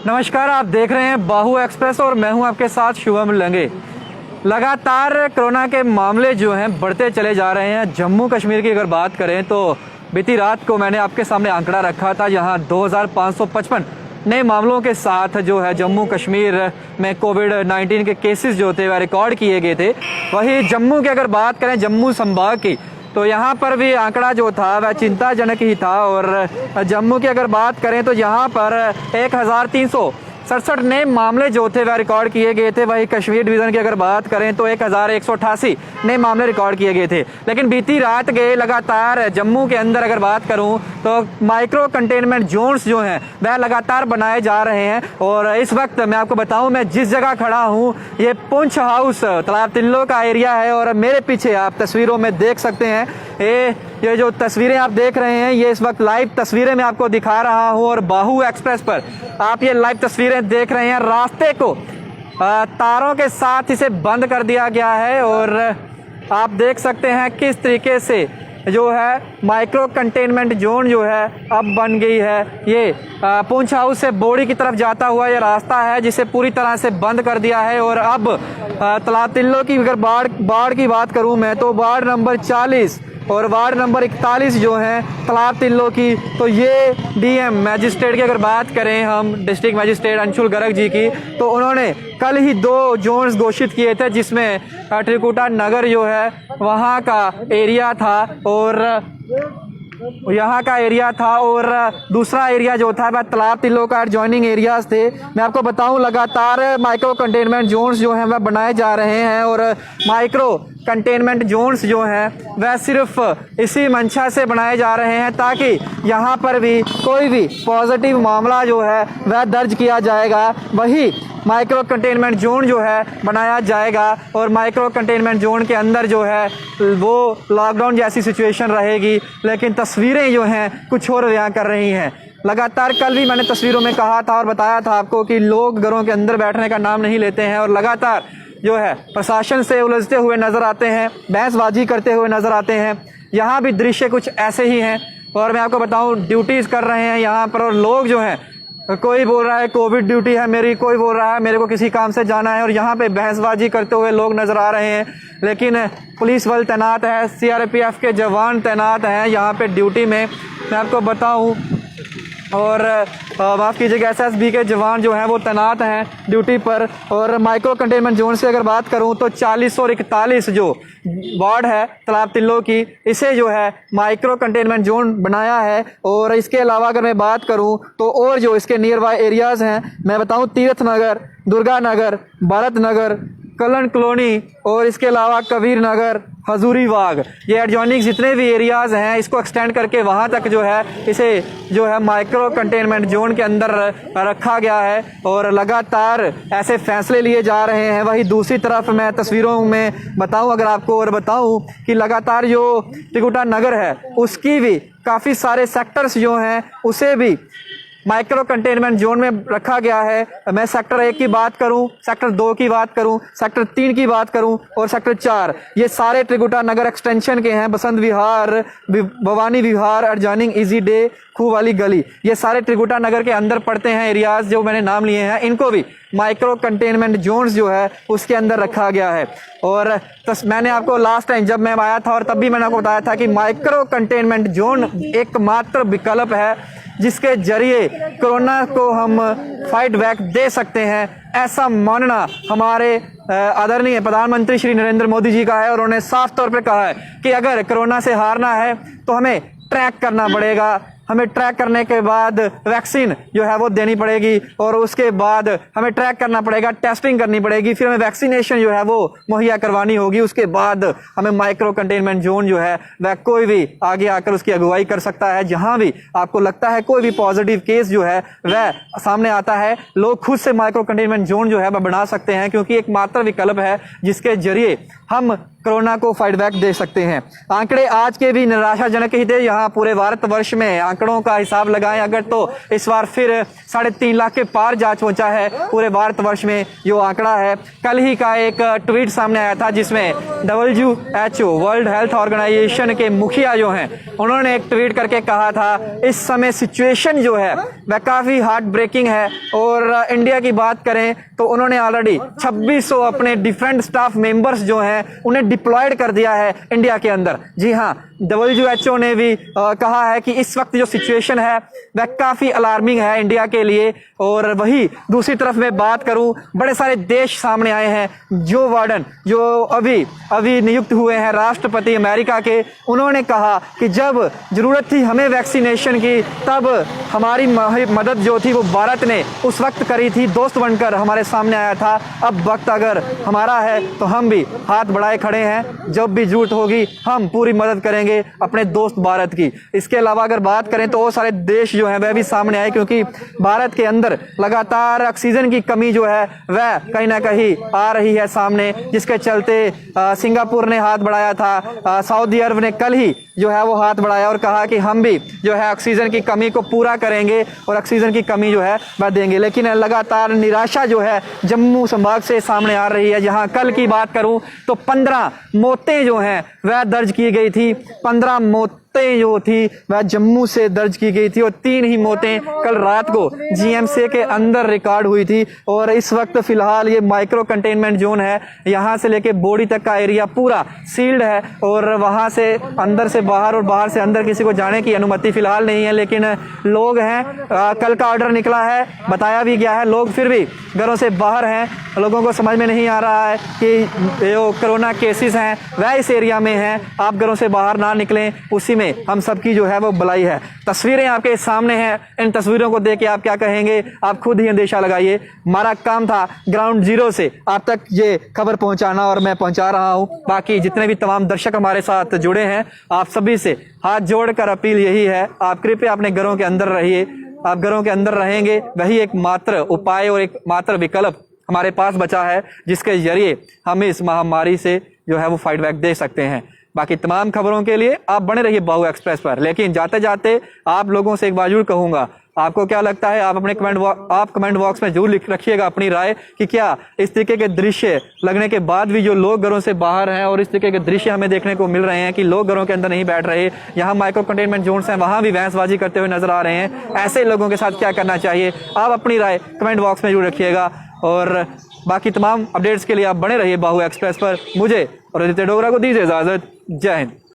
नमस्कार, आप देख रहे हैं बाहु एक्सप्रेस और मैं हूं आपके साथ शुभम लंगे। लगातार कोरोना के मामले जो हैं बढ़ते चले जा रहे हैं। जम्मू कश्मीर की अगर बात करें तो बीती रात को मैंने आपके सामने आंकड़ा रखा था, जहां 2555 नए मामलों के साथ जो है जम्मू कश्मीर में कोविड-19 के केसेस जो थे वह रिकॉर्ड किए गए थे। वहीं जम्मू की अगर बात करें, जम्मू संभाग की, तो यहाँ पर भी आंकड़ा जो था वह चिंताजनक ही था। और जम्मू की अगर बात करें तो यहाँ पर 1367 नए मामले जो थे वह रिकॉर्ड किए गए थे। वहीं कश्मीर डिवीज़न की अगर बात करें तो 1188 नए मामले रिकॉर्ड किए गए थे। लेकिन बीती रात के लगातार जम्मू के अंदर अगर बात करूं तो माइक्रो कंटेनमेंट जोन्स जो हैं वह लगातार बनाए जा रहे हैं। और इस वक्त मैं आपको बताऊं, मैं जिस जगह खड़ा हूं ये पुंछ हाउस तालाब तिल्लो का एरिया है। और मेरे पीछे आप तस्वीरों में देख सकते हैं ये जो तस्वीरें आप देख रहे हैं ये इस वक्त लाइव तस्वीरें मैं आपको दिखा रहा हूं। और बाहु एक्सप्रेस पर आप ये लाइव तस्वीरें देख रहे हैं। रास्ते को तारों के साथ इसे बंद कर दिया गया है और आप देख सकते हैं किस तरीके से जो है माइक्रो कंटेनमेंट जोन जो है अब बन गई है। ये पुंछ हाउस से बोड़ी की तरफ जाता हुआ ये रास्ता है जिसे पूरी तरह से बंद कर दिया है। और अब तालाब तिल्लो की अगर बाढ़ की बात करूं मैं तो वार्ड नंबर 40 और वार्ड नंबर 41 जो हैं तालाब तिल्लो की, तो ये डीएम मैजिस्ट्रेट की अगर बात करें हम, डिस्ट्रिक्ट मैजिस्ट्रेट अंशुल गर्ग जी की, तो उन्होंने कल ही 2 जोन्स घोषित किए थे जिसमें त्रिकुटा नगर जो है वहाँ का एरिया था और यहाँ का एरिया था और दूसरा एरिया जो था वह तालाब तिल्लो का एडजॉइनिंग एरियाज थे। मैं आपको बताऊं लगातार माइक्रो कंटेनमेंट जोन्स जो हैं वह बनाए जा रहे हैं। और माइक्रो कंटेनमेंट जोन्स जो हैं वह सिर्फ इसी मंशा से बनाए जा रहे हैं ताकि यहाँ पर भी कोई भी पॉजिटिव मामला जो है वह दर्ज किया जाएगा, वही माइक्रो कंटेनमेंट जोन जो है बनाया जाएगा। और माइक्रो कंटेनमेंट जोन के अंदर जो है वो लॉकडाउन जैसी सिचुएशन रहेगी। लेकिन तस्वीरें जो हैं कुछ और बयां कर रही हैं। लगातार कल भी मैंने तस्वीरों में कहा था और बताया था आपको कि लोग घरों के अंदर बैठने का नाम नहीं लेते हैं और लगातार जो है प्रशासन से उलझते हुए नजर आते हैं, बहसबाजी करते हुए नजर आते हैं। यहाँ भी दृश्य कुछ ऐसे ही हैं। और मैं आपको बताऊं, ड्यूटीज़ कर रहे हैं यहाँ पर और लोग जो हैं, कोई बोल रहा है कोविड ड्यूटी है मेरी, कोई बोल रहा है मेरे को किसी काम से जाना है। और यहाँ पे बहसबाजी करते हुए लोग नजर आ रहे हैं। लेकिन पुलिस बल तैनात है, सीआरपीएफ के जवान तैनात हैं यहाँ पे ड्यूटी में, मैं आपको बताऊं। और माफ़ कीजिएगा, एसएसबी के जवान जो हैं वो तैनात हैं ड्यूटी पर। और माइक्रो कंटेनमेंट जोन से अगर बात करूं तो 40 और 41 जो वार्ड है तालाब तिल्लो की, इसे जो है माइक्रो कंटेनमेंट जोन बनाया है। और इसके अलावा अगर मैं बात करूं तो और जो इसके नियर बाय एरियाज़ हैं, मैं बताऊं तीर्थ नगर, दुर्गा नगर, भारत नगर, कलन कॉलोनी और इसके अलावा कबीर नगर, हजूरी बाग, ये एडजॉइनिंग जितने भी एरियाज़ हैं इसको एक्सटेंड करके वहाँ तक जो है इसे जो है माइक्रो कंटेनमेंट जोन के अंदर रखा गया है। और लगातार ऐसे फैसले लिए जा रहे हैं। वहीं दूसरी तरफ मैं तस्वीरों में बताऊं अगर आपको, और बताऊं कि लगातार जो त्रिकुटा नगर है उसकी भी काफ़ी सारे सेक्टर्स जो हैं उसे भी माइक्रो कंटेनमेंट जोन में रखा गया है। मैं सेक्टर 1 की बात करूं, सेक्टर 2 की बात करूं, सेक्टर 3 की बात करूं और सेक्टर 4, ये सारे त्रिकुटा नगर एक्सटेंशन के हैं। बसंत विहार, भवानी विहार, एडजॉइनिंग इजी डे, खूह वाली गली, ये सारे त्रिकुटा नगर के अंदर पड़ते हैं एरियाज जो मैंने नाम लिए हैं। इनको भी माइक्रो कंटेनमेंट जोन्स जो है उसके अंदर रखा गया है। और मैंने आपको लास्ट टाइम जब मैं आया था और तब भी मैंने आपको बताया था कि माइक्रो कंटेनमेंट जोन एकमात्र विकल्प है जिसके जरिए कोरोना को हम फाइट बैक दे सकते हैं। ऐसा मानना हमारे आदरणीय प्रधानमंत्री श्री नरेंद्र मोदी जी का है। और उन्होंने साफ तौर पर कहा है कि अगर कोरोना से हारना है तो हमें ट्रैक करना पड़ेगा। हमें ट्रैक करने के बाद वैक्सीन जो है वो देनी पड़ेगी और उसके बाद हमें ट्रैक करना पड़ेगा, टेस्टिंग करनी पड़ेगी, फिर हमें वैक्सीनेशन जो है वो मुहैया करवानी होगी। उसके बाद हमें माइक्रो कंटेनमेंट जोन जो है वह कोई भी आगे आकर उसकी अगुवाई कर सकता है। जहां भी आपको लगता है कोई भी पॉजिटिव केस जो है वह सामने आता है, लोग खुद से माइक्रो कंटेनमेंट जोन जो है वह बना सकते हैं, क्योंकि एक मात्र विकल्प है जिसके जरिए हम कोरोना को फाइट बैक दे सकते हैं। आंकड़े आज के भी निराशाजनक ही थे। यहाँ पूरे भारतवर्ष में आंकड़ों का हिसाब लगाएं अगर तो इस बार फिर 3.5 लाख के पार जा पहुंचा है पूरे भारतवर्ष में जो आंकड़ा है। कल ही का एक ट्वीट सामने आया था जिसमें WHO वर्ल्ड हेल्थ ऑर्गेनाइजेशन के मुखिया जो हैं उन्होंने एक ट्वीट करके कहा था इस समय सिचुएशन जो है वह काफ़ी हार्ट ब्रेकिंग है। और इंडिया की बात करें तो उन्होंने ऑलरेडी 2600 अपने डिफरेंट स्टाफ मेंबर्स जो हैं उन्हें डिप्लॉयड कर दिया है इंडिया के अंदर। जी हाँ, WHO ने भी कहा है कि इस वक्त जो सिचुएशन है वह काफ़ी अलार्मिंग है इंडिया के लिए। और वही दूसरी तरफ मैं बात करूं, बड़े सारे देश सामने आए हैं। जो बाइडेन जो अभी नियुक्त हुए हैं राष्ट्रपति अमेरिका के, उन्होंने कहा कि जब ज़रूरत थी हमें वैक्सीनेशन की तब हमारी मदद जो थी वो भारत ने उस वक्त करी थी, दोस्त बनकर हमारे सामने आया था। अब वक्त अगर हमारा है तो हम भी हाथ बढ़ाए खड़े हैं, जब भी जरूरत होगी हम पूरी मदद करेंगे अपने दोस्त भारत की। इसके अलावा अगर बात करें तो वो सारे देश जो हैं वह भी सामने आए क्योंकि भारत के अंदर लगातार ऑक्सीजन की कमी जो है वह कहीं ना कहीं आ रही है सामने, जिसके चलते सिंगापुर ने हाथ बढ़ाया था, सऊदी अरब ने कल ही जो है वो हाथ बढ़ाया और कहा कि हम भी जो है ऑक्सीजन की कमी को पूरा करेंगे और ऑक्सीजन की कमी जो है वह देंगे। लेकिन लगातार निराशा जो है जम्मू संभाग से सामने आ रही है, जहां कल की बात करूं तो 15 मौतें जो हैं वह दर्ज की गई थी। 15 मौतें जो थी वह जम्मू से दर्ज की गई थी और 3 ही मौतें कल रात को GMC के अंदर रिकॉर्ड हुई थी। और इस वक्त फिलहाल ये माइक्रो कंटेनमेंट जोन है, यहाँ से लेके बोडी तक का एरिया पूरा सील्ड है और वहाँ से अंदर से बाहर और बाहर से अंदर किसी को जाने की अनुमति फिलहाल नहीं है। लेकिन लोग हैं, कल का ऑर्डर निकला है, बताया भी गया है, लोग फिर भी घरों से बाहर हैं। लोगों को समझ में नहीं आ रहा है कि जो कोरोना केसेस हैं वह इस एरिया में हैं, आप घरों से बाहर ना निकलें, उसी में हम सबकी जो है वो भलाई है। तस्वीरें आपके सामने हैं, इन तस्वीरों को देख के आप क्या कहेंगे आप खुद ही अंदेशा लगाइए। हमारा काम था ग्राउंड जीरो से आप तक ये खबर पहुंचाना और मैं पहुंचा रहा हूं। बाकी जितने भी तमाम दर्शक हमारे साथ जुड़े हैं आप सभी से हाथ जोड़कर अपील यही है, आप कृपया अपने घरों के अंदर रहिए। आप घरों के अंदर रहेंगे वही एक मात्र उपाय और एक मात्र विकल्प हमारे पास बचा है जिसके जरिए हम इस महामारी से जो है वो फाइट बैक दे सकते हैं। बाकी तमाम खबरों के लिए आप बने रहिए बाहु एक्सप्रेस पर। लेकिन जाते जाते आप लोगों से एक बार जरूर कहूंगा, आपको क्या लगता है आप अपने कमेंट बॉक्स में जरूर लिख रखिएगा अपनी राय कि क्या इस तरीके के दृश्य लगने के बाद भी जो लोग घरों से बाहर हैं और इस तरीके के दृश्य हमें देखने को मिल रहे हैं कि लोग घरों के अंदर नहीं बैठ रहे, यहाँ माइक्रो कंटेनमेंट जोन्स हैं वहाँ भी बहसबाजी करते हुए नजर आ रहे हैं, ऐसे लोगों के साथ क्या करना चाहिए? आप अपनी राय कमेंट बॉक्स में जरूर रखिएगा। और बाकी तमाम अपडेट्स के लिए आप बने रहिए बाहु एक्सप्रेस पर। मुझे और आदित्य डोगरा को दीजिए इजाजत। जय हिंद।